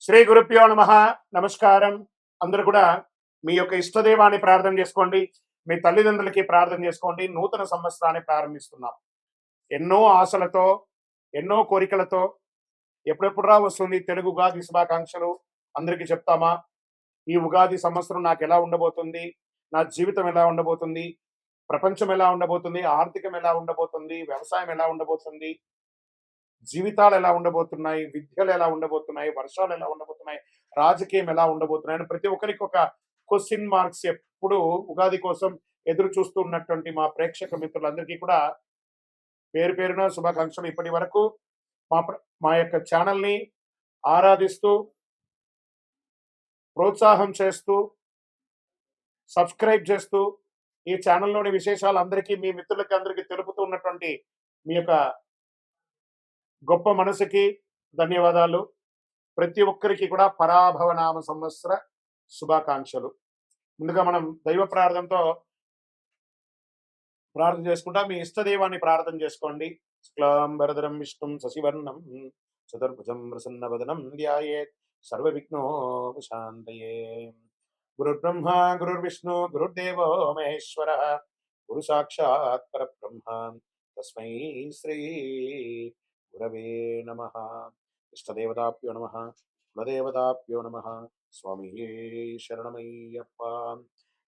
శ్రీ గురుభ్యో నమః. నమస్కారం. అందరూ కూడా మీ యొక్క ఇష్టదైవాన్ని ప్రార్థన చేసుకోండి. మీ తల్లిదండ్రులకి ప్రార్థన చేసుకోండి. నూతన సంవత్సరాన్ని ప్రారంభిస్తున్నాం. ఎన్నో ఆశలతో, ఎన్నో కోరికలతో ఎప్పుడెప్పుడురా వస్తుంది తెలుగు ఉగాది శుభాకాంక్షలు అందరికీ చెప్తామా? ఈ ఉగాది సంవత్సరం నాకు ఎలా ఉండబోతుంది? నా జీవితం ఎలా ఉండబోతుంది? ప్రపంచం ఎలా ఉండబోతుంది? ఆర్థికం ఎలా ఉండబోతుంది? వ్యవసాయం ఎలా ఉండబోతుంది? జీవితాలు ఎలా ఉండబోతున్నాయి, విద్యలు ఎలా ఉండబోతున్నాయి, వర్షాలు ఎలా ఉండబోతున్నాయి, రాజకీయం ఎలా ఉండబోతున్నాయి అని ప్రతి ఒక్కరికి ఒక క్వశ్చన్ మార్క్స్ ఎప్పుడు ఉగాది కోసం ఎదురు చూస్తున్నటువంటి మా ప్రేక్షక మిత్రులందరికీ కూడా పేరు పేరున శుభాకాంక్షలు. ఇప్పటి వరకు మా యొక్క ఛానల్ని ఆరాధిస్తూ ప్రోత్సాహం చేస్తూ సబ్స్క్రైబ్ చేస్తూ ఈ ఛానల్లోని విశేషాలు అందరికీ మీ మిత్రులకి అందరికీ తెలుపుతూ ఉన్నటువంటి మీ యొక్క గొప్ప మనసుకి ధన్యవాదాలు. ప్రతి ఒక్కరికి కూడా పరాభవనామ సంవత్సర శుభాకాంక్షలు. ముందుగా మనం దైవ ప్రార్థనతో ప్రార్థన చేసుకుంటా. మీ ఇష్టదైవాన్ని ప్రార్థన చేసుకోండి. శుక్లాంబరధరం విష్ణుం శశివర్ణం చతుర్భుజం ప్రసన్నవదనం ధ్యాయేత్ సర్వ విఘ్నోపశాంతయే. గురుర్బ్రహ్మ గురుర్విష్ణు గురుర్దేవో మహేశ్వర గురు సాక్షాత్ పరబ్రహ్మ తస్మై శ్రీ గురవే నమః. ఇష్టదేవతాభ్యో నమః, కులదేవతాభ్యో నమః. స్వామి శరణమయ్యప్ప.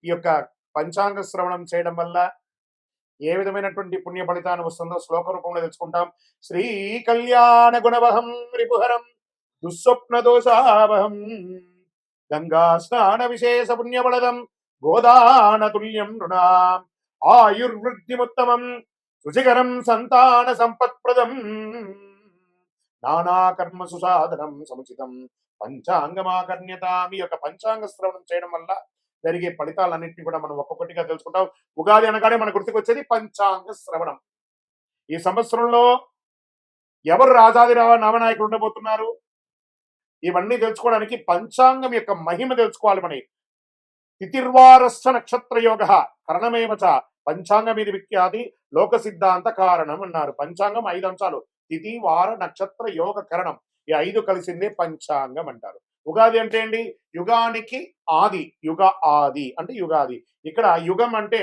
ఈ యొక్క పంచాంగ శ్రవణం చేయడం వల్ల ఏ విధమైనటువంటి పుణ్య ఫలితాన్ని వస్తుందో శ్లోక రూపంలో తెలుసుకుంటాం. శ్రీ కళ్యాణ గుణవహం రిపుహరం దుస్వప్న దోషావహం గంగా స్నాన విశేష పుణ్యబలదం గోదాన తుల్యం నృణాం ఆయుర్వృద్ధిముత్తమం రుచికరం సంతాన సంపత్ప్రదం నానాకర్మ సుసాధనం సముచితం పంచాంగమాకర్ణ్యతాం. ఈ యొక్క పంచాంగ శ్రవణం చేయడం వల్ల జరిగే ఫలితాలన్నింటినీ కూడా మనం ఒక్కొక్కటిగా తెలుసుకుంటాం. ఉగాది అనగానే మన గుర్తుకొచ్చేది పంచాంగ శ్రవణం. ఈ సంవత్సరంలో ఎవరు రాజాది నామనాయకులు ఉండబోతున్నారు, ఇవన్నీ తెలుసుకోవడానికి పంచాంగం యొక్క మహిమ తెలుసుకోవాలి. మన తిథిర్వారస్స నక్షత్ర యోగ కరణమేవచ పంచాంగం ఇది విఖ్యాతి లోక సిద్ధాంత కారణం అన్నారు. పంచాంగం 5 అంశాలు: తిథి, వార, నక్షత్ర, యోగ, కరణం. ఈ 5 కలిసిందే పంచాంగం అంటారు. ఉగాది అంటే ఏంటి? యుగానికి ఆది. యుగ ఆది అంటే యుగాది. ఇక్కడ యుగం అంటే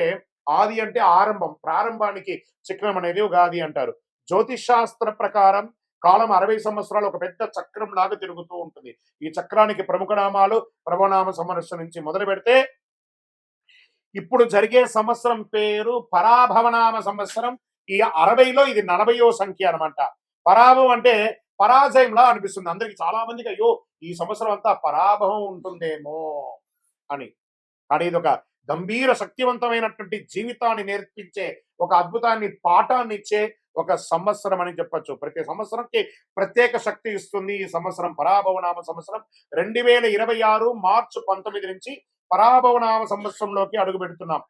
ఆది అంటే ఆరంభం, ప్రారంభానికి చక్రం అనేది ఉగాది అంటారు. జ్యోతిష్ శాస్త్ర ప్రకారం కాలం 60 సంవత్సరాలు ఒక పెద్ద చక్రం లాగా తిరుగుతూ ఉంటుంది. ఈ చక్రానికి ప్రముఖ నామాలు ప్రభనామ సంవత్సరం నుంచి మొదలు పెడితే ఇప్పుడు జరిగే సంవత్సరం పేరు పరాభవనామ సంవత్సరం. ఈ 60లో ఇది 40వ సంఖ్య అనమాట. పరాభవం అంటే పరాజయంలా అనిపిస్తుంది అందరికి. చాలా మందికి అయ్యో ఈ సంవత్సరం అంతా పరాభవం ఉంటుందేమో అని. కానీ ఇది ఒక గంభీర శక్తివంతమైనటువంటి జీవితాన్ని నేర్పించే, ఒక అద్భుతాన్ని పాఠాన్ని ఇచ్చే ఒక సంవత్సరం అని చెప్పొచ్చు. ప్రతి సంవత్సరంకి ప్రత్యేక శక్తి ఇస్తుంది ఈ సంవత్సరం. పరాభవనామ సంవత్సరం 2026 మార్చి 19 నుంచి పరాభవనామ సంవత్సరంలోకి అడుగు పెడుతున్నాం.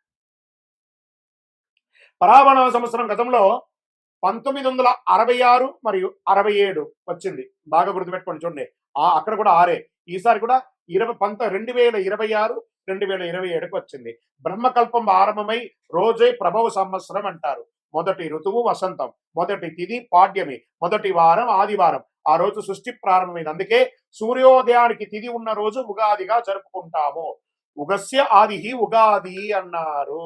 పరాభవనామ సంవత్సరం గతంలో 1966 మరియు 67 వచ్చింది. బాగా గుర్తుపెట్టుకోండి. చూడండి, అక్కడ కూడా 6. ఈసారి కూడా 2026 2027కి వచ్చింది. బ్రహ్మకల్పం ఆరంభమై రోజే ప్రభవ సంవత్సరం అంటారు. మొదటి ఋతువు వసంతం, మొదటి తిథి పాడ్యమి, మొదటి వారం ఆదివారం. ఆ రోజు సృష్టి ప్రారంభమైంది. అందుకే సూర్యోదయానికి తిథి ఉన్న రోజు ఉగాదిగా జరుపుకుంటాము. ఉగస్య ఆది ఉగాది అన్నారు.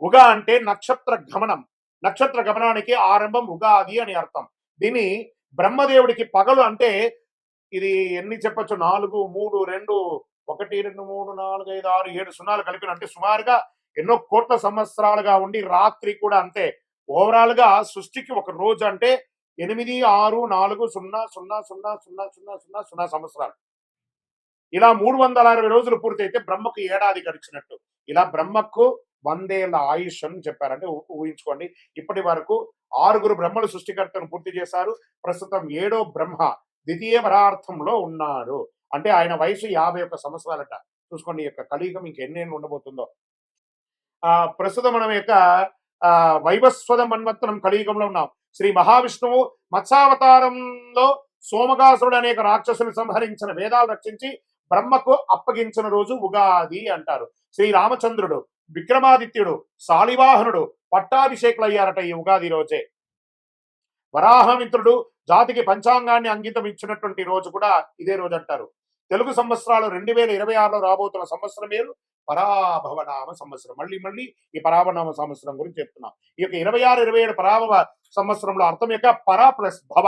ఉగా అంటే నక్షత్ర గమనం. నక్షత్ర గమనానికి ఆరంభం ఉగాది అని అర్థం. దీన్ని బ్రహ్మదేవుడికి పగలు అంటే ఇది ఎన్ని చెప్పచ్చు? 4, 3, 2, 1, 2, 3, 4, 5, 6, 7 సున్నాలు కలిపిన అంటే సుమారుగా ఎన్నో కోట్ల సంవత్సరాలుగా ఉండి రాత్రి కూడా అంతే. ఓవరాల్ గా సృష్టికి ఒక రోజు అంటే 8, 6, 4, 0, 0, 0, 0, 0, 0, 0 సంవత్సరాలు. ఇలా 360 రోజులు పూర్తయితే బ్రహ్మకు ఏడాది గడిచినట్టు. ఇలా బ్రహ్మకు 100 ఏళ్ల ఆయుష్ అని చెప్పారంటే ఊహించుకోండి. ఇప్పటి వరకు 6 బ్రహ్మలు సృష్టికర్తను పూర్తి చేశారు. ప్రస్తుతం 7వ బ్రహ్మ ద్వితీయ వరార్థంలో ఉన్నారు. అంటే ఆయన వయసు 51 సంవత్సరాలట. చూసుకోండి ఈ యొక్క కలియుగం ఇంకెన్నేళ్ళు ఉండబోతుందో. ప్రస్తుతం మనం యొక్క వైవస్వత మన్వత్తనం కలియుగంలో ఉన్నాం. శ్రీ మహావిష్ణువు మత్స్యావతారంలో సోమగాసురుడు అనేక రాక్షసులు సంహరించిన, వేదాలు రక్షించి బ్రహ్మకు అప్పగించిన రోజు ఉగాది అంటారు. శ్రీ రామచంద్రుడు, విక్రమాదిత్యుడు, శాలివాహనుడు పట్టాభిషేకులు అయ్యారట ఈ ఉగాది రోజే. వరాహమిత్రుడు జాతికి పంచాంగాన్ని అంకితం ఇచ్చినటువంటి రోజు కూడా ఇదే రోజు అంటారు. తెలుగు సంవత్సరాలు 2026లో రాబోతున్న సంవత్సరం పేరు పరాభవనామ సంవత్సరం. మళ్ళీ మళ్ళీ ఈ పరాభవనామ సంవత్సరం గురించి చెప్తున్నాం. ఈ యొక్క 26, 27 పరాభవ సంవత్సరంలో అర్థం యొక్క పర ప్లస్ భవ.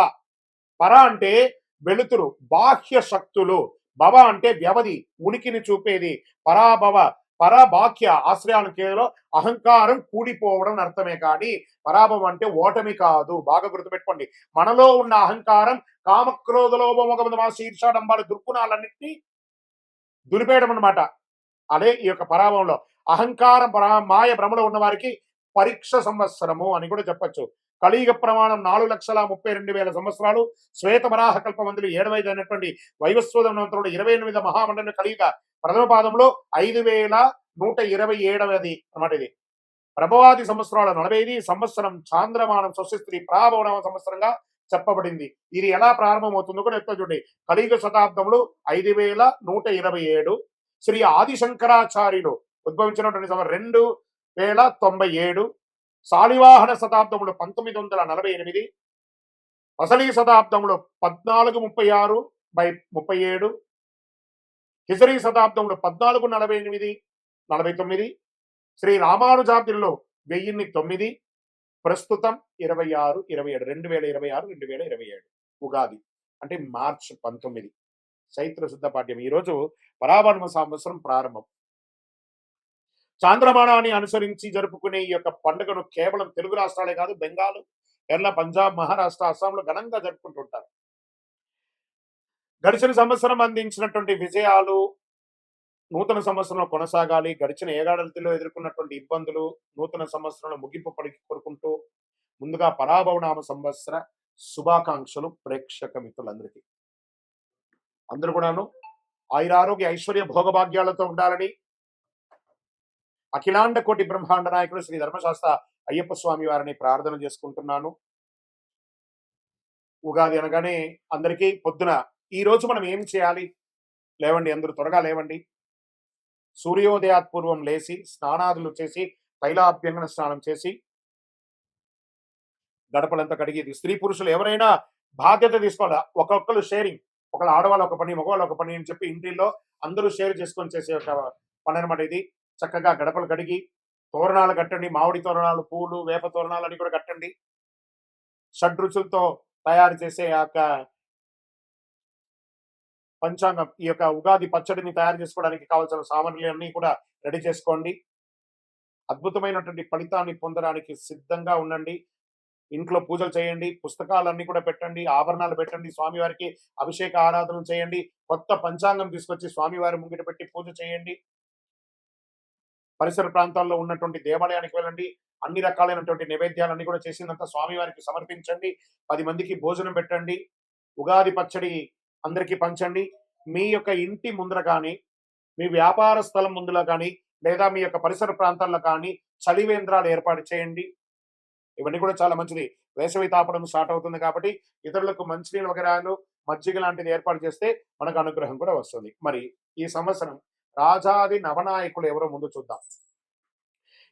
పర అంటే వెలుతురు, బాహ్య శక్తులు. భవ అంటే వ్యవధి, ఉనికిని చూపేది. పరాభవ, పరబాహ్య ఆశ్రయాలు కేవలం అహంకారం కూడిపోవడం అర్థమే కానీ పరాభవం అంటే ఓటమి కాదు. బాగా గుర్తుపెట్టుకోండి. మనలో ఉన్న అహంకారం, కామక్రోధ లోభమోహ శీర్షాడంబాలు దుర్గుణాలన్నింటినీ దులిపేయడం అనమాట. అదే ఈ యొక్క పరాభవంలో అహంకారం మాయ భ్రమలో ఉన్న వారికి పరీక్ష సంవత్సరము అని కూడా చెప్పచ్చు. కలియుగ ప్రమాణం 4,32,000 సంవత్సరాలు. శ్వేత వరాహ కల్పమందులు 7వ అయినటువంటి వైవస్వతంలో 28 మహామండలి కలియుగ ప్రథమ పాదంలో 5,127 అన్నమాట. ఇది ప్రభవాది సంవత్సరాల 45 సంవత్సరం చాంద్రమానం స్వస్తి ప్రాభవనామ సంవత్సరంగా చెప్పబడింది. ఇది ఎలా ప్రారంభమవుతుందో కూడా చెప్తా చూడండి. కలియుగ శతాబ్దంలో 5,127. శ్రీ ఆదిశంకరాచార్యులు ఉద్భవించినటువంటి 2,097. శాలివాహన శతాబ్దంలో 1948. అసలీ శతాబ్దంలో 1436/37. హిజరీ శతాబ్దంలో 1448, 49. శ్రీ రామానుజాబ్దిలో 1009. ప్రస్తుతం 26, 27, 2026, 2027 ఉగాది అంటే మార్చి 19 చైత్ర శుద్ధ పాఠ్యం. ఈరోజు పరాభవ సంవత్సరం ప్రారంభం. చాంద్రమానాన్ని అనుసరించి జరుపుకునే ఈ యొక్క పండుగను కేవలం తెలుగు రాష్ట్రాలే కాదు, బెంగాల్, కేరళ, పంజాబ్, మహారాష్ట్ర, అస్సాంలో ఘనంగా జరుపుకుంటుంటారు. గడిచిన సంవత్సరం అందించినటువంటి విజయాలు నూతన సంవత్సరంలో కొనసాగాలి. గడిచిన ఏడాదిలో ఎదుర్కొన్నటువంటి ఇబ్బందులు నూతన సంవత్సరంలో ముగింపు పలికి కోరుకుంటూ ముందుగా పరాభవనామ సంవత్సర శుభాకాంక్షలు ప్రేక్షక మిత్రులందరికీ. అందరూ కూడాను ఆయురారోగ్య ఐశ్వర్య భోగభాగ్యాలతో ఉండాలని అఖిలాండ కోటి బ్రహ్మాండ నాయకుడు శ్రీ ధర్మశాస్త్ర అయ్యప్ప స్వామి వారిని ప్రార్థన చేసుకుంటున్నాను. ఉగాది అనగానే అందరికీ పొద్దున ఈ రోజు మనం ఏం చేయాలి? లేవండి, అందరూ త్వరగా లేవండి. సూర్యోదయాత్ పూర్వం లేచి స్నానాదులు చేసి తైలాభ్యంగన స్నానం చేసి గడపలంతా కడిగి, స్త్రీ పురుషులు ఎవరైనా బాధ్యత తీసుకోవాలి. ఒక్కొక్కరు షేరింగ్, ఒకళ్ళు ఆడవాళ్ళు ఒక పని, మగవాళ్ళు ఒక పని అని చెప్పి ఇంటిల్లో అందరూ షేర్ చేసుకొని చేసే ఒక పని అనమాట ఇది. చక్కగా గడపలు కడిగి తోరణాలు కట్టండి. మామిడి తోరణాలు, పూలు, వేప తోరణాలు అన్ని కూడా కట్టండి. షడ్రుచులతో తయారు చేసే ఆ యొక్క పంచాంగం, ఈ యొక్క ఉగాది పచ్చడిని తయారు చేసుకోవడానికి కావాల్సిన సామాగ్రిలన్నీ కూడా రెడీ చేసుకోండి. అద్భుతమైనటువంటి ఫలితాన్ని పొందడానికి సిద్ధంగా ఉండండి. ఇంట్లో పూజలు చేయండి, పుస్తకాలన్నీ కూడా పెట్టండి, ఆభరణాలు పెట్టండి, స్వామివారికి అభిషేక ఆరాధన చేయండి, కొత్త పంచాంగం తీసుకొచ్చి స్వామివారి ముంగిట పెట్టి పూజ చేయండి. పరిసర ప్రాంతాల్లో ఉన్నటువంటి దేవాలయానికి వెళ్ళండి. అన్ని రకాలైనటువంటి నైవేద్యాలన్నీ కూడా చేసినంత స్వామివారికి సమర్పించండి. 10 మందికి భోజనం పెట్టండి. ఉగాది పచ్చడి అందరికీ పంచండి. మీ యొక్క ఇంటి ముందర కానీ, మీ వ్యాపార స్థలం ముందులో కానీ, లేదా మీ యొక్క పరిసర ప్రాంతాల్లో కానీ చలివేంద్రాలు ఏర్పాటు చేయండి. ఇవన్నీ కూడా చాలా మంచిది. వేసవి తాపడం స్టార్ట్ అవుతుంది కాబట్టి ఇతరులకు మంచినీళ్ళు వగరాలు, మజ్జిగ లాంటిది ఏర్పాటు చేస్తే మనకు అనుగ్రహం కూడా వస్తుంది. మరి ఈ సంవత్సరం రాజాది నవనాయకులు ఎవరో ముందు చూద్దాం.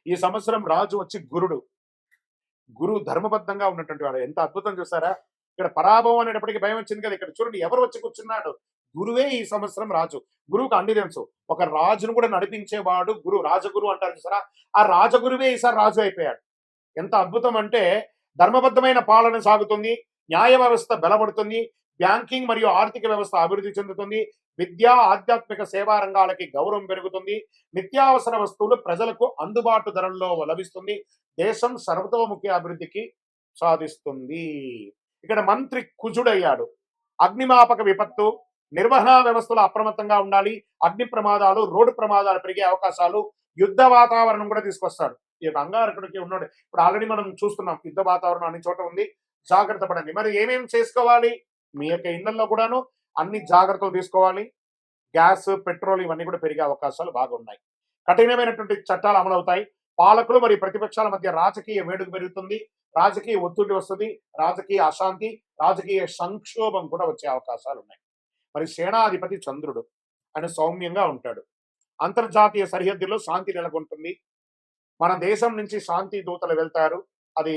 ఈ సంవత్సరం రాజు వచ్చి గురుడు. గురువు ధర్మబద్ధంగా ఉన్నటువంటి వాడు. ఎంత అద్భుతం చూసారా? ఇక్కడ పరాభవం అనేటప్పటికీ భయం వచ్చింది కదా. ఇక్కడ చూడండి ఎవరు వచ్చి కూర్చున్నాడు. గురువే ఈ సంవత్సరం రాజు. గురువుకు అన్ని తెలుసు. ఒక రాజును కూడా నడిపించేవాడు గురువు. రాజగురు అంటారు చూసారా? ఆ రాజగురువే ఈసారి రాజు అయిపోయాడు. ఎంత అద్భుతం అంటే ధర్మబద్ధమైన పాలన సాగుతుంది, న్యాయ వ్యవస్థ బలపడుతుంది, బ్యాంకింగ్ మరియు ఆర్థిక వ్యవస్థ అభివృద్ధి చెందుతుంది, విద్యా ఆధ్యాత్మిక సేవా రంగాలకి గౌరవం పెరుగుతుంది, నిత్యావసర వస్తువులు ప్రజలకు అందుబాటు ధరల్లో లభిస్తుంది, దేశం సర్వతోముఖి అభివృద్ధికి సాధిస్తుంది. ఇక్కడ మంత్రి కుజుడయ్యాడు. అగ్నిమాపక విపత్తు, నిర్వహణ వ్యవస్థలో అప్రమత్తంగా ఉండాలి. అగ్ని ప్రమాదాలు, రోడ్డు ప్రమాదాలు పెరిగే అవకాశాలు, యుద్ధ వాతావరణం కూడా తీసుకొస్తాడు. ఈ యొక్క అంగారకుడికి ఉన్నాడు. ఇప్పుడు ఆల్రెడీ మనం చూస్తున్నాం యుద్ధ వాతావరణం అన్ని చోట ఉంది. జాగ్రత్త పడండి. మరి ఏమేమి చేసుకోవాలి? మీ యొక్క ఇళ్లలో కూడాను అన్ని జాగ్రత్తలు తీసుకోవాలి. గ్యాస్, పెట్రోల్ ఇవన్నీ కూడా పెరిగే అవకాశాలు బాగున్నాయి. కఠినమైనటువంటి చట్టాలు అమలవుతాయి. పాలకులు మరియు ప్రతిపక్షాల మధ్య రాజకీయ వేడుక పెరుగుతుంది, రాజకీయ ఒత్తిడి వస్తుంది, రాజకీయ అశాంతి, రాజకీయ సంక్షోభం కూడా వచ్చే అవకాశాలు ఉన్నాయి. మరి సేనాధిపతి చంద్రుడు, ఆయన సౌమ్యంగా ఉంటాడు. అంతర్జాతీయ సరిహద్దుల్లో శాంతి నెలకొంటుంది. మన దేశం నుంచి శాంతి దూతలు వెళ్తారు. అది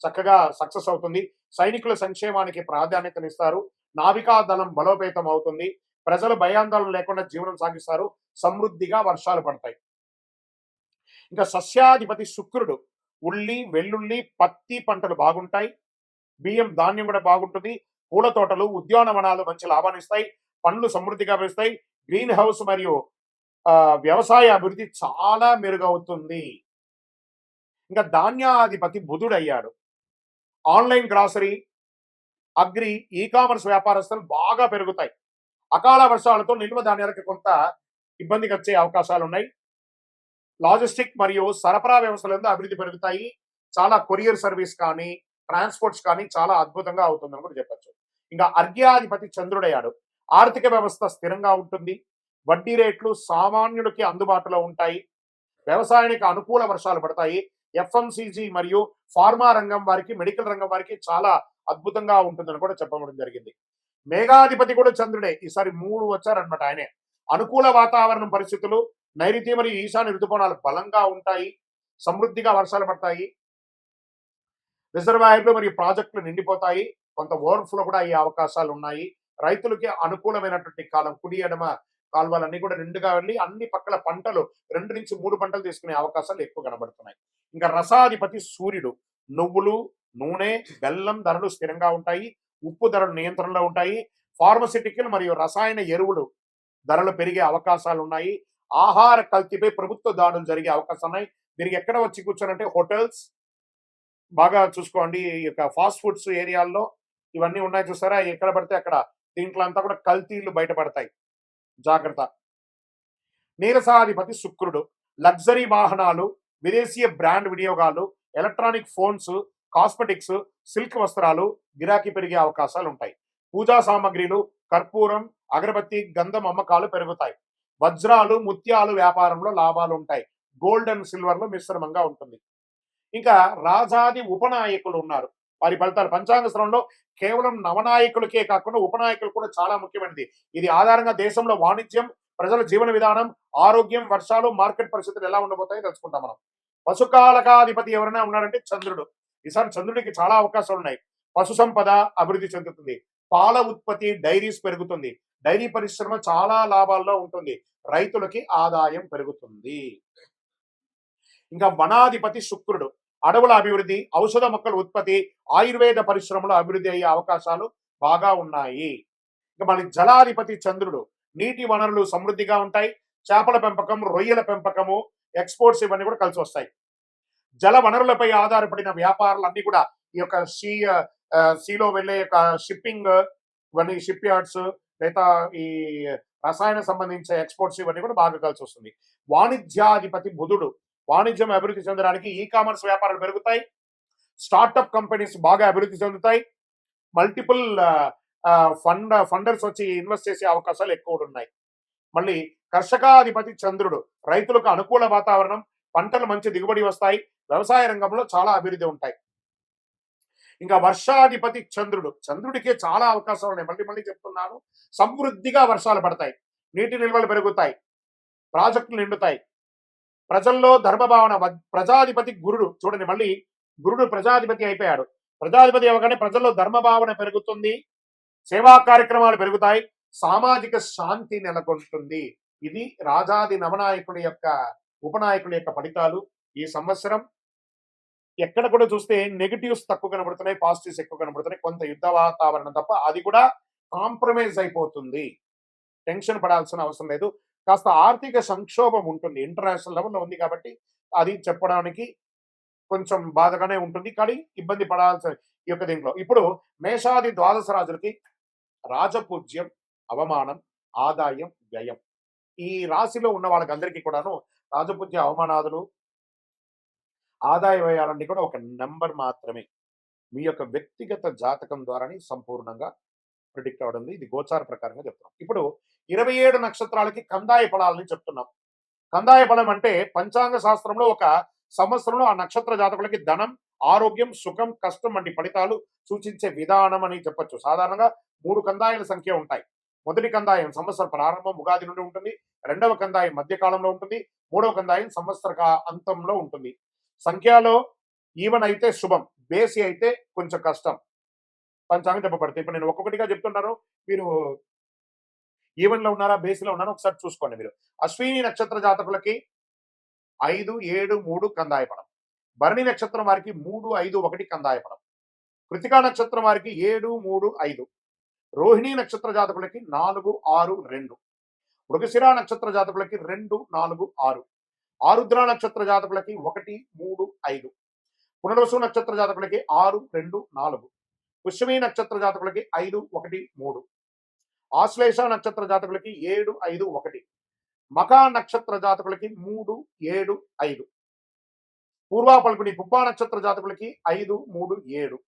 చక్కగా సక్సెస్ అవుతుంది. సైనికుల సంక్షేమానికి ప్రాధాన్యతనిస్తారు. నావికా దళం బలోపేతం అవుతుంది. ప్రజలు భయాందోళన లేకుండా జీవనం సాగిస్తారు. సమృద్ధిగా వర్షాలు పడతాయి. ఇంకా సస్యాధిపతి శుక్రుడు ఉల్లి, వెల్లుల్లి, పత్తి పంటలు బాగుంటాయి. బియ్యం, ధాన్యం కూడా బాగుంటుంది. పూల తోటలు, ఉద్యానవనాలు మంచి లాభాన్నిస్తాయి. పండ్లు సమృద్ధిగా పెరుస్తాయి. గ్రీన్ హౌస్ మరియు వ్యవసాయ అభివృద్ధి చాలా మెరుగవుతుంది. ఇంకా ధాన్యాధిపతి బుధుడయ్యాడు. Online grocery, agri, e commerce వ్యాపారస్తులు బాగా పెరుగుతాయి. అకాల వర్షాలతో నిల్వ ధాన్యాలకు కొంత ఇబ్బందికి వచ్చే అవకాశాలు ఉన్నాయి. లాజిస్టిక్ మరియు సరఫరా వ్యవస్థలందు అభివృద్ధి పెరుగుతాయి. చాలా కొరియర్ సర్వీస్ కానీ, ట్రాన్స్పోర్ట్స్ కానీ చాలా అద్భుతంగా అవుతుందని కూడా చెప్పొచ్చు. ఇంకా అర్ఘ్యాధిపతి చంద్రుడయ్యాడు. ఆర్థిక వ్యవస్థ స్థిరంగా ఉంటుంది. వడ్డీ రేట్లు సామాన్యుడికి అందుబాటులో ఉంటాయి. వ్యవసాయానికి అనుకూల వర్షాలు పడతాయి. ఎఫ్ఎంసీజీ మరియు ఫార్మా రంగం వారికి, మెడికల్ రంగం వారికి చాలా అద్భుతంగా ఉంటుందని కూడా చెప్పడం జరిగింది. మేఘాధిపతి కూడా చంద్రుడే. ఈసారి 3 వచ్చారనమాట ఆయనే. అనుకూల వాతావరణం పరిస్థితులు, నైరుతి మరియు ఈశాన్య ఋతుపవనాలు బలంగా ఉంటాయి. సమృద్ధిగా వర్షాలు పడతాయి. రిజర్వాయర్లు మరియు ప్రాజెక్టులు నిండిపోతాయి. కొంత ఓవర్ఫ్లో కూడా అయ్యే అవకాశాలు ఉన్నాయి. రైతులకి అనుకూలమైనటువంటి కాలం. కుడి ఎడమ కాలువలన్నీ కూడా నిండుగా వెళ్ళి అన్ని పక్కల పంటలు 2 నుంచి 3 పంటలు తీసుకునే అవకాశాలు ఎక్కువ కనబడుతున్నాయి. ఇంకా రసాధిపతి సూర్యుడు. నువ్వులు, నూనె, బెల్లం ధరలు స్థిరంగా ఉంటాయి. ఉప్పు ధరలు నియంత్రణలో ఉంటాయి. ఫార్మసిటికల్ మరియు రసాయన ఎరువులు ధరలు పెరిగే అవకాశాలు ఉన్నాయి. ఆహార కల్తీపై ప్రభుత్వ దాడులు జరిగే అవకాశాలు ఉన్నాయి. మీరు ఎక్కడ వచ్చి కూర్చోనంటే హోటల్స్ బాగా చూసుకోండి. ఈ యొక్క ఫాస్ట్ ఫుడ్స్ ఏరియాల్లో ఇవన్నీ ఉన్నాయి చూసారా, ఎక్కడ పడితే అక్కడ దీంట్లో అంతా కూడా కల్తీలు బయటపడతాయి. జాగ్రత్త. నీరసాధిపతి శుక్రుడు. లగ్జరీ వాహనాలు, విదేశీయ బ్రాండ్ వినియోగాలు, ఎలక్ట్రానిక్ ఫోన్స్, కాస్మెటిక్స్, సిల్క్ వస్త్రాలు గిరాకీ పెరిగే అవకాశాలు ఉంటాయి. పూజా సామాగ్రిలు, కర్పూరం, అగరబత్తి, గంధం అమ్మకాలు పెరుగుతాయి. వజ్రాలు, ముత్యాలు వ్యాపారంలో లాభాలు ఉంటాయి. గోల్డ్ అండ్ సిల్వర్ లో మిశ్రమంగా ఉంటుంది. ఇంకా రాజాది ఉపనాయకులు ఉన్నారు. వారి ఫలితాలు పంచాంగ శ్రవణంలో కేవలం నవనాయకులకే కాకుండా ఉపనాయకులు కూడా చాలా ముఖ్యమైనది. ఇది ఆధారంగా దేశంలో వాణిజ్యం, ప్రజల జీవన విధానం, ఆరోగ్యం, వర్షాలు, మార్కెట్ పరిస్థితులు ఎలా ఉండబోతాయో తెలుసుకుంటాం మనం. పశుకాలకాధిపతి ఎవరైనా ఉన్నారంటే చంద్రుడు. ఈసారి చంద్రుడికి చాలా అవకాశాలు ఉన్నాయి. పశు సంపద అభివృద్ధి చెందుతుంది. పాల ఉత్పత్తి, డైరీస్ పెరుగుతుంది. డైరీ పరిశ్రమ చాలా లాభాల్లో ఉంటుంది. రైతులకి ఆదాయం పెరుగుతుంది. ఇంకా వనాధిపతి శుక్రుడు. అడవుల అభివృద్ధి, ఔషధ మొక్కల ఉత్పత్తి, ఆయుర్వేద పరిశ్రమలో అభివృద్ధి అయ్యే అవకాశాలు బాగా ఉన్నాయి. ఇంకా మళ్ళీ జలాధిపతి చంద్రుడు. నీటి వనరులు సమృద్ధిగా ఉంటాయి. చేపల పెంపకం, రొయ్యల పెంపకము, ఎక్స్పోర్ట్స్ ఇవన్నీ కూడా కలిసి వస్తాయి. జల వనరులపై ఆధారపడిన వ్యాపారాలు అన్ని కూడా ఈ యొక్క సీలో వెళ్ళే యొక్క షిప్పింగ్, ఇవన్నీ షిప్ యార్డ్స్, లేదా ఈ రసాయన సంబంధించిన ఎక్స్పోర్ట్స్ ఇవన్నీ కూడా బాగా కలిసి వస్తుంది. వాణిజ్యాధిపతి బుధుడు. వాణిజ్యం అభివృద్ధి చెందడానికి ఈ కామర్స్ వ్యాపారాలు పెరుగుతాయి. స్టార్టప్ కంపెనీస్ బాగా అభివృద్ధి చెందుతాయి. మల్టిపుల్ ఫండర్స్ వచ్చి ఇన్వెస్ట్ చేసే అవకాశాలు ఎక్కువ ఉన్నాయి. మళ్ళీ కర్షకాధిపతి చంద్రుడు. రైతులకు అనుకూల వాతావరణం, పంటలు మంచి దిగుబడి వస్తాయి. వ్యవసాయ రంగంలో చాలా అభివృద్ధి ఉంటాయి. ఇంకా వర్షాధిపతి చంద్రుడు. చంద్రుడికే చాలా అవకాశాలు ఉన్నాయి. మళ్ళీ చెప్తున్నాను. సమృద్ధిగా వర్షాలు పడతాయి. నీటి నిల్వలు పెరుగుతాయి. ప్రాజెక్టులు నిండుతాయి. ప్రజల్లో ధర్మభావన. ప్రజాధిపతి గురుడు. చూడండి, మళ్ళీ గురుడు ప్రజాధిపతి అయిపోయాడు. ప్రజాధిపతి అవగానే ప్రజల్లో ధర్మభావన పెరుగుతుంది. సేవా కార్యక్రమాలు పెరుగుతాయి. సామాజిక శాంతి నెలకొంటుంది. ఇది రాజాది నవనాయకుడి యొక్క ఉపనాయకుడి యొక్క ఫలితాలు. ఈ సంవత్సరం ఎక్కడ కూడా చూస్తే నెగటివ్స్ తక్కువ కనబడుతున్నాయి, పాజిటివ్స్ ఎక్కువ కనబడుతున్నాయి. కొంత యుద్ధ వాతావరణం తప్ప అది కూడా కాంప్రమైజ్ అయిపోతుంది. టెన్షన్ పడాల్సిన అవసరం లేదు. కాస్త ఆర్థిక సంక్షోభం ఉంటుంది. ఇంటర్నేషనల్ లెవెల్లో ఉంది కాబట్టి అది చెప్పడానికి కొంచెం బాధగానే ఉంటుంది. కానీ ఇబ్బంది పడాల్సిన ఈ యొక్క దీంట్లో ఇప్పుడు మేషాది ద్వాదశ రాజులకి రాజపూజ్యం, అవమానం, ఆదాయం, వ్యయం. ఈ రాశిలో ఉన్న వాళ్ళకందరికీ కూడాను రాజపూజ్య, అవమానాదులు, ఆదాయ వ్యయాలన్నీ కూడా ఒక నెంబర్ మాత్రమే. మీ యొక్క వ్యక్తిగత జాతకం ద్వారానే సంపూర్ణంగా ప్రిడిక్ట్ అవడం. ఇది గోచార ప్రకారంగా చెప్తున్నాం. ఇప్పుడు 27 నక్షత్రాలకి కందాయ ఫలాలని చెప్తున్నాం. కందాయ ఫలం అంటే పంచాంగ శాస్త్రంలో ఒక సంవత్సరంలో ఆ నక్షత్ర జాతకులకి ధనం, ఆరోగ్యం, సుఖం, కష్టం వంటి ఫలితాలు సూచించే విధానం అని చెప్పొచ్చు. సాధారణంగా 3 కందాయాల సంఖ్య ఉంటాయి. మొదటి కందాయం సంవత్సర ప్రారంభం ఉగాది నుండి ఉంటుంది. రెండవ కందాయం మధ్యకాలంలో ఉంటుంది. మూడవ కందాయం సంవత్సర అంతంలో ఉంటుంది. సంఖ్యలో ఈవెన్ అయితే శుభం, బేసి అయితే కొంచెం కష్టం. పంచాంగం చెప్పబడతాయి. ఇప్పుడు నేను ఒక్కొక్కటిగా చెప్తుంటాను. మీరు ఈవెన్ లో ఉన్నారా, బేస్ లో ఉన్నారా ఒకసారి చూసుకోండి మీరు. అశ్విని నక్షత్ర జాతకులకి 5, 7, 3 కందాయపడం. భరణి నక్షత్రం వారికి 3, 5, 1 కందాయపడం. కృతికా నక్షత్రం వారికి 7, 3, 5. రోహిణి నక్షత్ర జాతకులకి 4, 6, 2. మృగశిర నక్షత్ర జాతకులకి 2, 4, 6. ఆరుద్ర నక్షత్ర జాతకులకి 1, 3, 5. పునర్వసు నక్షత్ర జాతకులకి 6, 2, 4. పుష్యమి నక్షత్ర జాతకులకి 5, 1, 3. ఆశ్లేష నక్షత్ర జాతకులకి 7, 5, 1. మఖా నక్షత్ర జాతకులకి 3, 7, 5. పూర్వా పల్గుని పుబ్బా నక్షత్ర జాతకులకి 5, 3, 7.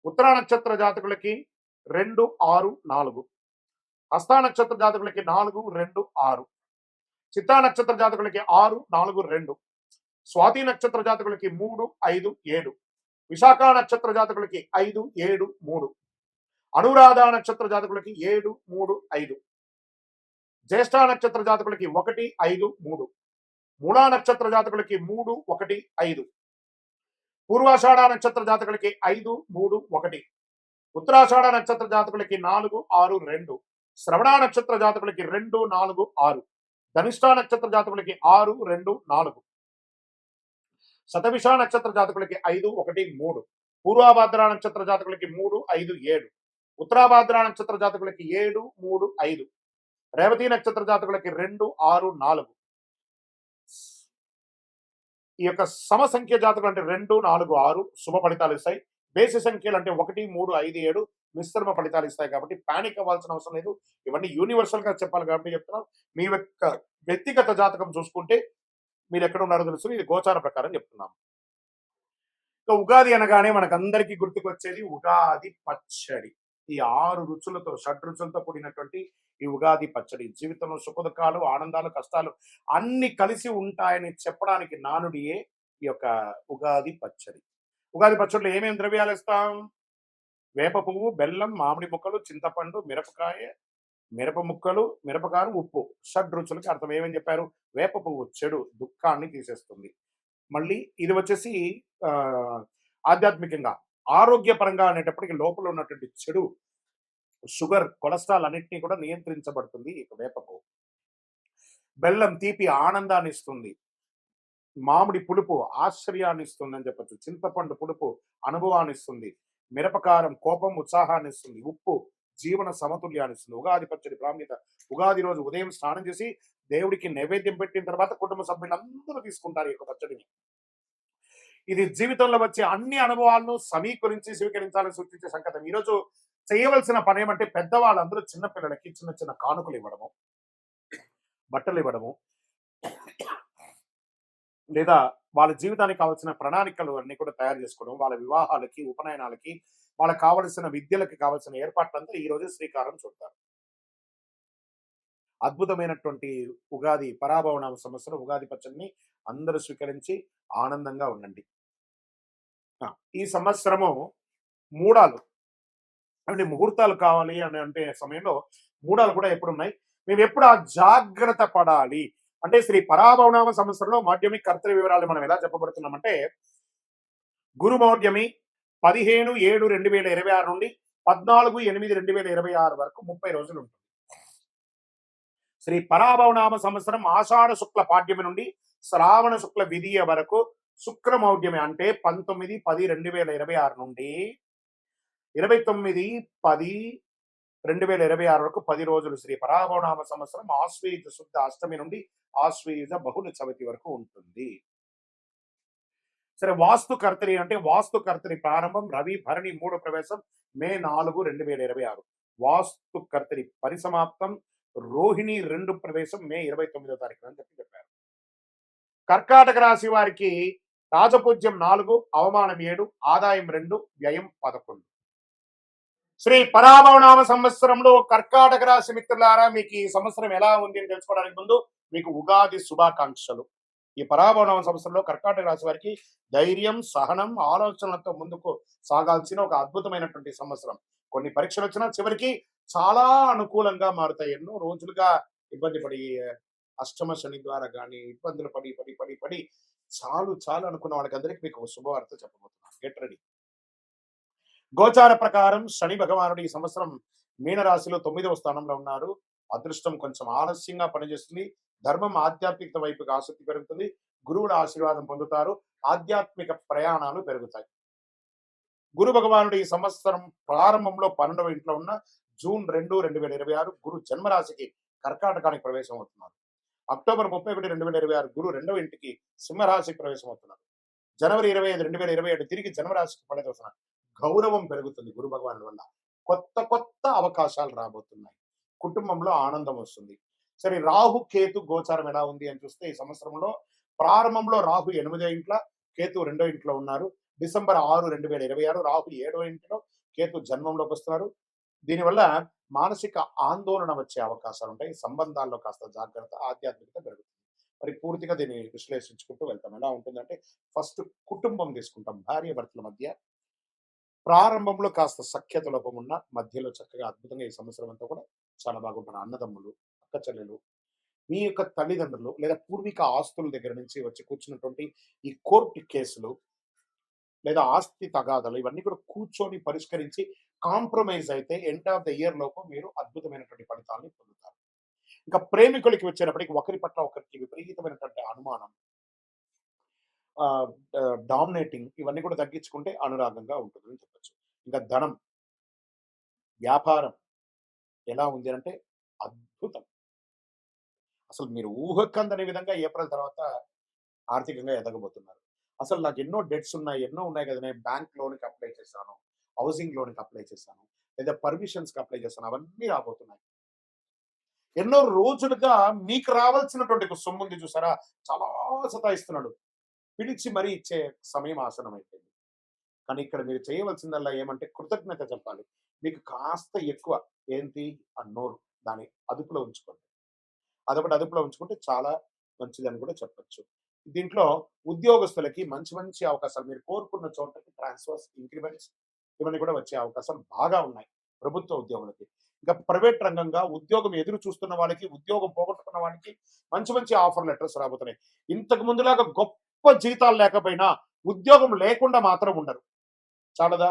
ఉత్తర నక్షత్ర జాతకులకి 2, 6, 4. హస్త నక్షత్ర జాతకులకి 4, 2, 6. చిత్తా నక్షత్ర జాతకులకి 6, 4, 2. స్వాతి నక్షత్ర జాతకులకి 3, 5, 7. విశాఖ నక్షత్ర జాతకులకి 5, 7, 3. అనురాధ నక్షత్ర జాతకులకి 7, 3, 5. జ్యేష్ఠ నక్షత్ర జాతకులకి 1, 5, 3. మూలా నక్షత్ర జాతకులకి 3, 1, 5. పూర్వాషాఢ నక్షత్ర జాతకులకి 5, 3, 1. ఉత్తరాషాఢ నక్షత్ర జాతకులకి 4, 6, 2. శ్రవణ నక్షత్ర జాతకులకి 2, 4, 6. ధనిష్ట నక్షత్ర జాతకులకి 6, 2, 4. శతభిష నక్షత్ర జాతకులకి 5, 1, 3. పూర్వాభాద్ర నక్షత్ర జాతకులకి 3, 5, 7. ఉత్తరాభాద్ర నక్షత్ర జాతకులకి 7, 3, 5. రేవతి నక్షత్ర జాతకులకి 2, 6, 4. ఈ యొక్క సమ సంఖ్య జాతకులు అంటే 2, 4, 6 శుభ ఫలితాలు ఇస్తాయి. బేసి సంఖ్యలు అంటే 1, 3, 5, 7 మిశ్రమ ఫలితాలు ఇస్తాయి. కాబట్టి పానిక్ అవ్వాల్సిన అవసరం లేదు. ఇవన్నీ యూనివర్సల్ గా చెప్పాలి కాబట్టి చెప్తున్నాం. మీ యొక్క వ్యక్తిగత జాతకం చూసుకుంటే మీరు ఎక్కడ ఉన్నారో తెలుసు. ఇది గోచార ప్రకారం చెప్తున్నాం. ఉగాది అనగానే మనకందరికీ గుర్తుకొచ్చేది ఉగాది పచ్చడి. ఈ 6 రుచులతో, షడ్రుచులతో కూడినటువంటి ఈ ఉగాది పచ్చడి జీవితంలో సుఖదుఖాలు, ఆనందాలు, కష్టాలు అన్ని కలిసి ఉంటాయని చెప్పడానికి నానుడియే ఈ యొక్క ఉగాది పచ్చడి. ఉగాది పచ్చడిలో ఏమేమి ద్రవ్యాలు ఇస్తాం? వేప పువ్వు, బెల్లం, మామిడి ముక్కలు, చింతపండు, మిరపకాయ, మిరప ముక్కలు, మిరపకారం, ఉప్పు. షడ్రుచులకి అర్థం ఏమని చెప్పారు? వేప పువ్వు చెడు దుఃఖాన్ని తీసేస్తుంది. మళ్ళీ ఇది వచ్చేసి ఆధ్యాత్మికంగా ఆరోగ్యపరంగా అనేటప్పటికి లోపల ఉన్నటువంటి చెడు షుగర్, కొలెస్ట్రాల్ అన్నింటినీ కూడా నియంత్రించబడుతుంది ఈ వేప పువ్వు. బెల్లం తీపి ఆనందాన్ని ఇస్తుంది. మామిడి పులుపు ఆశ్చర్యాన్ని ఇస్తుంది అని చెప్పచ్చు. చింతపండు పులుపు అనుభవాన్ని ఇస్తుంది. మిరపకారం కోపం, ఉత్సాహాన్ని ఇస్తుంది. ఉప్పు జీవన సమతుల్యాన్ని ఇస్తుంది. ఉగాది పచ్చడి ప్రాముఖ్యత. ఉగాది రోజు ఉదయం స్నానం చేసి దేవుడికి నైవేద్యం పెట్టిన తర్వాత కుటుంబ సభ్యులందరూ తీసుకుంటారు ఈ యొక్క పచ్చడిని. ఇది జీవితంలో వచ్చే అన్ని అనుభవాలను సమీకరించి స్వీకరించాలని సూచించే సంకేతం. ఈరోజు చేయవలసిన పని ఏమంటే పెద్దవాళ్ళందరూ చిన్న పిల్లలకి చిన్న చిన్న కానుకలు ఇవ్వడము, బట్టలు ఇవ్వడము, లేదా వాళ్ళ జీవితానికి కావాల్సిన ప్రణాళికలు అన్ని కూడా తయారు చేసుకోవడం, వాళ్ళ వివాహాలకి, ఉపనయనాలకి, వాళ్ళకి కావలసిన విద్యలకి కావాల్సిన ఏర్పాట్లంతా ఈ రోజు శ్రీకారం చుడతారు. అద్భుతమైనటువంటి ఉగాది పరాభవనామ సంవత్సరం ఉగాది పచ్చడిని అందరూ స్వీకరించి ఆనందంగా ఉండండి. ఈ సంవత్సరము మూడాలు అంటే ముహూర్తాలు కావాలి అని అంటే సమయంలో మూడాలు కూడా ఎప్పుడు ఉన్నాయి. మేము ఎప్పుడు ఆ జాగ్రత్త పడాలి అంటే శ్రీ పరాభవనామ సంవత్సరంలో మాధ్యమిక కర్తవ్య వివరాలు మనం ఎలా చెప్పబడుతున్నామంటే గురు మౌఢ్యమి 15/7/2026 నుండి 14/8/2026 వరకు 30 రోజులు ఉంటుంది. శ్రీ పరాభవనామ సంవత్సరం ఆషాఢ శుక్ల పాడ్యమి నుండి శ్రావణ శుక్ల విధియ వరకు శుక్రమౌఢ్యమి అంటే 19/10/2026 నుండి 29/10/2026 వరకు 10 రోజులు శ్రీ పరాభవనామ సంవత్సరం ఆశ్వయుజ శుద్ధ అష్టమి నుండి ఆశ్వయుజ బహుళ చవితి వరకు ఉంటుంది. సరే, వాస్తు కర్తరి అంటే వాస్తు కర్తరి ప్రారంభం రవి భరణి 3 ప్రవేశం మే 4, 2026. వాస్తు కర్తరి పరిసమాప్తం రోహిణి 2 ప్రవేశం మే 29వ తారీఖు అని చెప్పారు. కర్కాటక రాశి వారికి రాజపూజ్యం 4, అవమానం 7, ఆదాయం 2, వ్యయం 11. శ్రీ పరాభవనామ సంవత్సరంలో కర్కాటక రాశి మిత్రులారా మీకు ఈ సంవత్సరం ఎలా ఉంది అని తెలుసుకోవడానికి ముందు మీకు ఉగాది శుభాకాంక్షలు. ఈ పరాభవనామ సంవత్సరంలో కర్కాటక రాశి వారికి ధైర్యం, సహనం, ఆలోచనలతో ముందుకు సాగాల్సిన ఒక అద్భుతమైనటువంటి సంవత్సరం. కొన్ని పరీక్షలు వచ్చినా చివరికి చాలా అనుకూలంగా మారుతాయి. ఎన్నో రోజులుగా ఇబ్బంది పడి అష్టమ శని ద్వారా కానీ ఇబ్బందులు పడి పడి పడి పడి చాలు అనుకున్న వాళ్ళకందరికీ మీకు శుభవార్త చెప్పబోతున్నాను. Get ready. గోచార ప్రకారం శని భగవానుడు ఈ సంవత్సరం మీనరాశిలో 9వ స్థానంలో ఉన్నారు. అదృష్టం కొంచెం ఆలస్యంగా పనిచేస్తుంది. ధర్మం, ఆధ్యాత్మికత వైపుకి ఆసక్తి పెరుగుతుంది. గురువుల ఆశీర్వాదం పొందుతారు. ఆధ్యాత్మిక ప్రయాణాలు పెరుగుతాయి. గురు భగవానుడు ఈ సంవత్సరం ప్రారంభంలో 12వ ఇంట్లో ఉన్న జూన్ 2, 2026 గురు జన్మరాశికి కర్కాటకానికి ప్రవేశం అవుతున్నారు. అక్టోబర్ 31, 2026 గురు 2వ ఇంటికి సింహరాశికి ప్రవేశం అవుతున్నారు. జనవరి 25, 2027 తిరిగి జన్మరాశికి ప్రవేశిస్తున్నారు. గౌరవం పెరుగుతుంది గురు భగవానుడి వల్ల. కొత్త కొత్త అవకాశాలు రాబోతున్నాయి. కుటుంబంలో ఆనందం వస్తుంది. సరే, రాహు కేతు గోచారం ఎలా ఉంది అని చూస్తే ఈ సంవత్సరంలో ప్రారంభంలో రాహు 8వ ఇంట్లో, కేతు 2వ ఇంట్లో ఉన్నారు. డిసెంబర్ 6, 2026 రాహు 7వ ఇంటిలో, కేతు జన్మంలోకి వస్తున్నారు. దీనివల్ల మానసిక ఆందోళన వచ్చే అవకాశాలు ఉంటాయి. సంబంధాల్లో కాస్త జాగ్రత్త, ఆధ్యాత్మికత పెరుగుతుంది. మరి పూర్తిగా దీన్ని విశ్లేషించుకుంటూ వెళ్తాం. ఎలా ఉంటుందంటే ఫస్ట్ కుటుంబం తీసుకుంటాం. భార్య భర్తల మధ్య ప్రారంభంలో కాస్త సఖ్యత లోపం ఉన్న మధ్యలో చక్కగా అద్భుతంగా ఈ సంవత్సరం అంతా కూడా చాలా బాగుంటారు. అన్నదమ్ములు, అక్క చెల్లెలు, మీ యొక్క తల్లిదండ్రులు లేదా పూర్వీక ఆస్తుల దగ్గర నుంచి వచ్చి కూర్చున్నటువంటి ఈ కోర్టు కేసులు లేదా ఆస్తి తగాదాలు ఇవన్నీ కూడా కూర్చొని పరిష్కరించి కాంప్రమైజ్ అయితే ఎండ్ ఆఫ్ ద ఇయర్ లోపు మీరు అద్భుతమైనటువంటి ఫలితాలను పొందుతారు. ఇంకా ప్రేమికులకి వచ్చేటప్పటికి ఒకరి పట్ల ఒకరికి విపరీతమైనటువంటి అనుమానం, డామినేటింగ్ ఇవన్నీ కూడా తగ్గించుకుంటే అనురాగంగా ఉంటుందని చెప్పొచ్చు. ఇంకా ధనం, వ్యాపారం ఎలా ఉంది అంటే అద్భుతం. అసలు మీరు ఊహకందని విధంగా ఏప్రిల్ తర్వాత ఆర్థికంగా ఎదగబోతున్నారు. అసలు నాకు ఎన్నో డెట్స్ ఉన్నాయి, ఎన్నో ఉన్నాయి కదా! నేను బ్యాంక్ లోన్‌కి అప్లై చేశాను. హౌసింగ్ లోన్‌కి అప్లై చేశాను. లేదా పర్మిషన్స్‌కి అప్లై చేశాను. అవన్నీ రాబోతున్నాయి. ఎన్నో రోజులుగా మీకు రావాల్సినటువంటి ఒక సొమ్ముంది చూసారా? చాలా సతాయిస్తున్నాడు. పిలిచి మరీ ఇచ్చే సమయం ఆసన్నమైపోయింది. కానీ ఇక్కడ మీరు చేయవలసిందల్లా ఏమంటే కృతజ్ఞత చెప్పాలి. మీకు కాస్త ఎక్కువ ఏంటి ఆ నోరు దాన్ని అదుపులో ఉంచుకోండి. అదొకటి అదుపులో ఉంచుకుంటే చాలా మంచిదని కూడా చెప్పొచ్చు. దీంట్లో ఉద్యోగస్తులకి మంచి మంచి అవకాశాలు మీరు కోరుకున్న చోటకి ట్రాన్స్‌ఫర్స్, ఇంక్రిమెంట్స్ ఇవన్నీ కూడా వచ్చే అవకాశాలు బాగా ఉన్నాయి ప్రభుత్వ ఉద్యోగులకి. ఇంకా ప్రైవేట్ రంగంగా ఉద్యోగం ఎదురు చూస్తున్న వాళ్ళకి, ఉద్యోగం పోగొట్టుకున్న వాళ్ళకి మంచి మంచి ఆఫర్ లెటర్స్ రాబోతున్నాయి. ఇంతకు ముందులాగా గొప్ప జీతాలు లేకపోయినా ఉద్యోగం లేకుండా మాత్రం ఉండరు. చాలదా?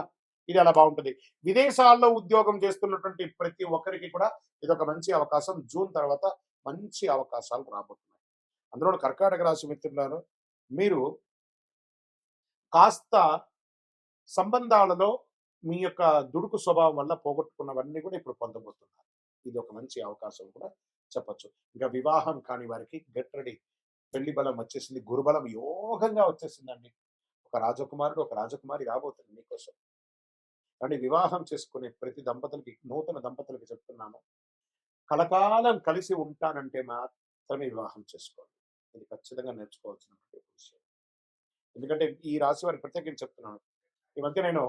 ఇది అలా బావుంటది. విదేశాల్లో ఉద్యోగం చేస్తున్నటువంటి ప్రతి ఒక్కరికి కూడా ఇదొక మంచి అవకాశం. జూన్ తర్వాత మంచి అవకాశాలు రాబోతున్నాయి. అందులోను కర్కాటక రాశి మిత్రులారా, మీరు కాస్త సంబంధాలలో మీ యొక్క దుడుకు స్వభావం వల్ల పోగొట్టుకున్నవన్నీ కూడా ఇప్పుడు పొందబోతున్నారు. ఇది ఒక మంచి అవకాశం కూడా చెప్పొచ్చు. ఇంకా వివాహం కాని వారికి గెట్ రెడీ. పెళ్లి బలం వచ్చేసింది. గురుబలం యోగంగా వచ్చేసిందండి. ఒక రాజకుమారుడు, ఒక రాజకుమారి రాబోతుంది మీకోసం. కానీ వివాహం చేసుకునే ప్రతి దంపతులకి, నూతన దంపతులకి చెప్తున్నాను. కలకాలం కలిసి ఉంటానంటే మాత్రమే వివాహం చేసుకోండి. ఇది ఖచ్చితంగా నేర్చుకోవాల్సినటువంటి విషయం. ఎందుకంటే ఈ రాశి వారికి ప్రత్యేకించి చెప్తున్నాను. ఈ మధ్య నేను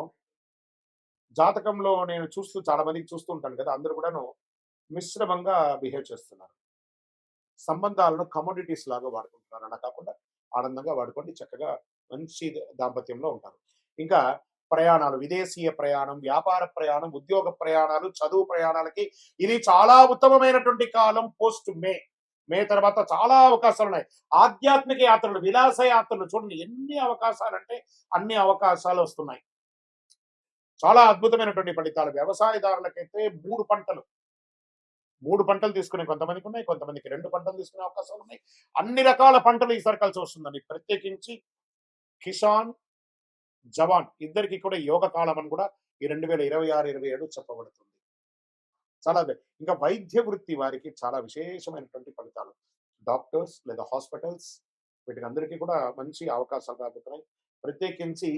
జాతకంలో నేను చూస్తూ చాలా మందికి చూస్తూ ఉంటాను కదా! అందరూ కూడాను మిశ్రమంగా బిహేవ్ చేస్తున్నారు. సంబంధాలను కమోడిటీస్ లాగా వాడుకుంటున్నారు. అలా కాకుండా ఆనందంగా వాడుకోండి. చక్కగా మంచి దాంపత్యంలో ఉంటారు. ఇంకా ప్రయాణాలు, విదేశీయ ప్రయాణం, వ్యాపార ప్రయాణం, ఉద్యోగ ప్రయాణాలు, చదువు ప్రయాణాలకి ఇది చాలా ఉత్తమమైనటువంటి కాలం పోస్ట్ మే. మే తర్వాత చాలా అవకాశాలున్నాయి. ఆధ్యాత్మిక యాత్రలు, విలాస యాత్రలు చూడండి ఎన్ని అవకాశాలంటే అన్ని అవకాశాలు వస్తున్నాయి. చాలా అద్భుతమైనటువంటి ఫలితాలు. వ్యవసాయదారులకైతే 3 పంటలు. 3 పంటలు తీసుకునే కొంతమందికున్నాయి. కొంతమందికి 2 పంటలు తీసుకునే అవకాశాలున్నాయి. అన్ని రకాల పంటలు ఈసారి కలిసొస్తుందండి. ప్రత్యేకించి కిసాన్, జవాన్ ఇద్దరికీ కూడా యోగ కాలం అని కూడా ఈ 2026, 27 చెప్పబడుతుంది. చాలా ఇంకా వైద్య వృత్తి వారికి చాలా విశేషమైనటువంటి ఫలితాలు. డాక్టర్స్ లేదా హాస్పిటల్స్ వీటికందరికీ కూడా మంచి అవకాశాలు రాబోతున్నాయి. ప్రత్యేకించి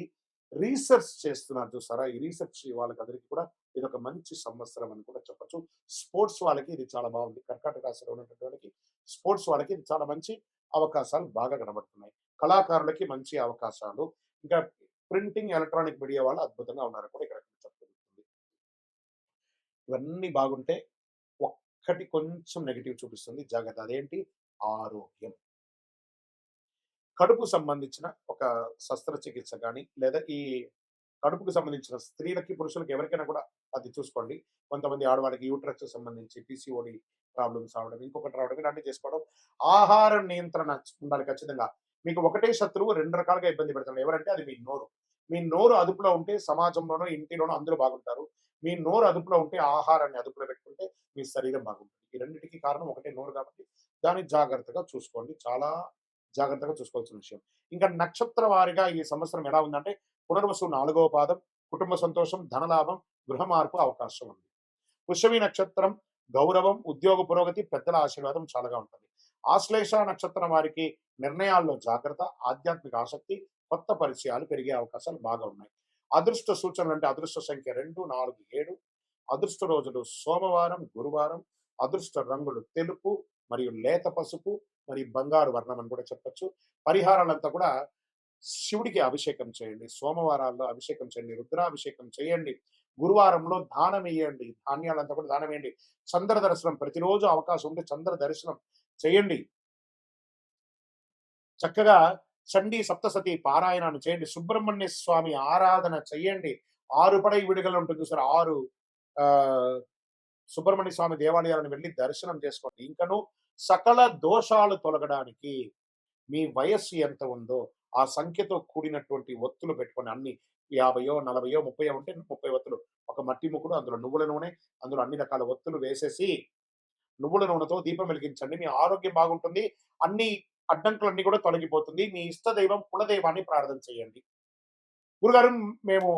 రీసెర్చ్ చేస్తున్నారు చూసారా? ఈ రీసెర్చ్ వాళ్ళకందరికీ కూడా ఇదొక మంచి సంవత్సరం అని కూడా చెప్పొచ్చు. స్పోర్ట్స్ వాళ్ళకి ఇది చాలా బాగుంది. కర్కాటక రాశిలో ఉన్నటువంటి వాళ్ళకి స్పోర్ట్స్ వాళ్ళకి ఇది చాలా మంచి అవకాశాలు బాగా కనబడుతున్నాయి. కళాకారులకి మంచి అవకాశాలు. ఇంకా ప్రింటింగ్, ఎలక్ట్రానిక్ మీడియా వాళ్ళు అద్భుతంగా ఉన్నారు కూడా ఇక్కడ చెప్పగలుగుతుంది. ఇవన్నీ బాగుంటే ఒక్కటి కొంచెం నెగెటివ్ చూపిస్తుంది. జాగ్రత్త. అదేంటి? ఆరోగ్యం. కడుపు సంబంధించిన ఒక శస్త్రచికిత్స గాని, లేదా ఈ కడుపుకు సంబంధించిన స్త్రీలకి, పురుషులకి ఎవరికైనా కూడా అది చూసుకోండి. కొంతమంది ఆడవాళ్ళకి యూట్రస్‌కి సంబంధించి పీసీఓడీ ప్రాబ్లమ్స్ రావడం, ఇంకొకటి రావడం ఇలాంటివి చేసుకోవడం. ఆహార నియంత్రణ ఉండాలి ఖచ్చితంగా. మీకు ఒకటే శత్రువు 2 రకాలుగా ఇబ్బంది పెడుతున్నాడు. ఎవరంటే అది మీ నోరు. మీ నోరు అదుపులో ఉంటే సమాజంలోనో, ఇంటిలోనో అందరూ బాగుంటారు. మీ నోరు అదుపులో ఉంటే, ఆహారాన్ని అదుపులో పెట్టుకుంటే మీ శరీరం బాగుంటుంది. ఈ రెండిటికి కారణం ఒకటే నోరు కాబట్టి దాన్ని జాగ్రత్తగా చూసుకోండి. చాలా జాగ్రత్తగా చూసుకోవాల్సిన విషయం. ఇంకా నక్షత్ర వారీగా ఈ సంవత్సరం ఎలా ఉందంటే, పునర్వసు 4వ పాదం, కుటుంబ సంతోషం, ధనలాభం, గృహ మార్పు అవకాశం ఉంది. పుష్యమి నక్షత్రం గౌరవం, ఉద్యోగ పురోగతి, పెద్దల ఆశీర్వాదం చాలాగా ఉంటుంది. ఆశ్లేష నక్షత్రం వారికి నిర్ణయాల్లో జాగ్రత్త, ఆధ్యాత్మిక ఆసక్తి, కొత్త పరిచయాలు పెరిగే అవకాశాలు బాగా ఉన్నాయి. అదృష్ట సూచనలు అంటే అదృష్ట సంఖ్య 2, 4, 7. అదృష్ట రోజులు సోమవారం, గురువారం. అదృష్ట రంగులు తెలుపు మరియు లేత పసుపు మరియు బంగారు వర్ణం అని కూడా చెప్పొచ్చు. పరిహారాలంతా కూడా శివుడికి అభిషేకం చేయండి. సోమవారాల్లో అభిషేకం చేయండి. రుద్రాభిషేకం చేయండి. గురువారంలో దానం ఇయ్యండి. ధాన్యాలంతా కూడా దానం ఇయ్యండి. చంద్ర దర్శనం ప్రతిరోజు అవకాశం ఉంటే చంద్ర దర్శనం చేయండి. చక్కగా చండీ సప్తసతి పారాయణాన్ని చేయండి. సుబ్రహ్మణ్య స్వామి ఆరాధన చేయండి. 6 పడై విడుదల ఉంటుంది చూసారా? 6 ఆహ్, సుబ్రహ్మణ్య స్వామి దేవాలయాలను వెళ్లి దర్శనం చేసుకోండి. ఇంకను సకల దోషాలు తొలగడానికి మీ వయస్సు ఎంత ఉందో ఆ సంఖ్యతో కూడినటువంటి ఒత్తులు పెట్టుకొని అన్ని 50, 40, 30 ఉంటే 30 ఒత్తులు. ఒక మట్టి ముకుడు, అందులో నువ్వుల నూనె, అందులో అన్ని రకాల ఒత్తులు వేసేసి నువ్వుల నూనెతో దీపం వెలిగించండి. మీ ఆరోగ్యం బాగుంటుంది. అన్ని అడ్డంకులన్నీ కూడా తొలగిపోతుంది. మీ ఇష్ట దైవం, కులదైవాన్ని ప్రార్థన చేయండి. గురుగారు, మేము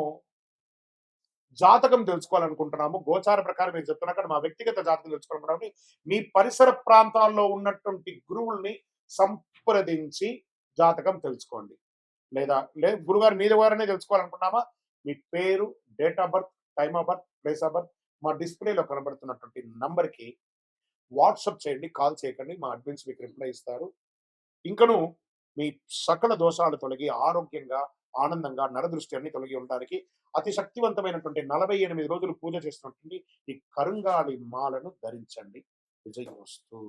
జాతకం తెలుసుకోవాలనుకుంటున్నాము. గోచార ప్రకారం మీరు చెప్తున్నారు కానీ మా వ్యక్తిగత జాతకం తెలుసుకోవాలనుకుంటున్నాము. మీ పరిసర ప్రాంతాల్లో ఉన్నటువంటి గురువుల్ని సంప్రదించి జాతకం తెలుసుకోండి. లేదా గురుగారు మీ ద్వారానే తెలుసుకోవాలనుకున్నామా? మీ పేరు, date of birth, time of birth, place of birth మా డిస్‌ప్లేలో కనబడుతున్నటువంటి నంబర్‌కి వాట్సాప్ చేయండి. కాల్ చేయకండి. మా అడ్మిన్స్ మీకు రిప్లై ఇస్తారు. ఇంకను మీ సకల దోషాలు తొలగి ఆరోగ్యంగా, ఆనందంగా, నరదృష్టి అన్ని తొలగి ఉండడానికి అతి శక్తివంతమైనటువంటి 48 రోజులు పూజ చేసినటువంటి ఈ కరుంగాళి మాలను ధరించండి. విజయోస్తు.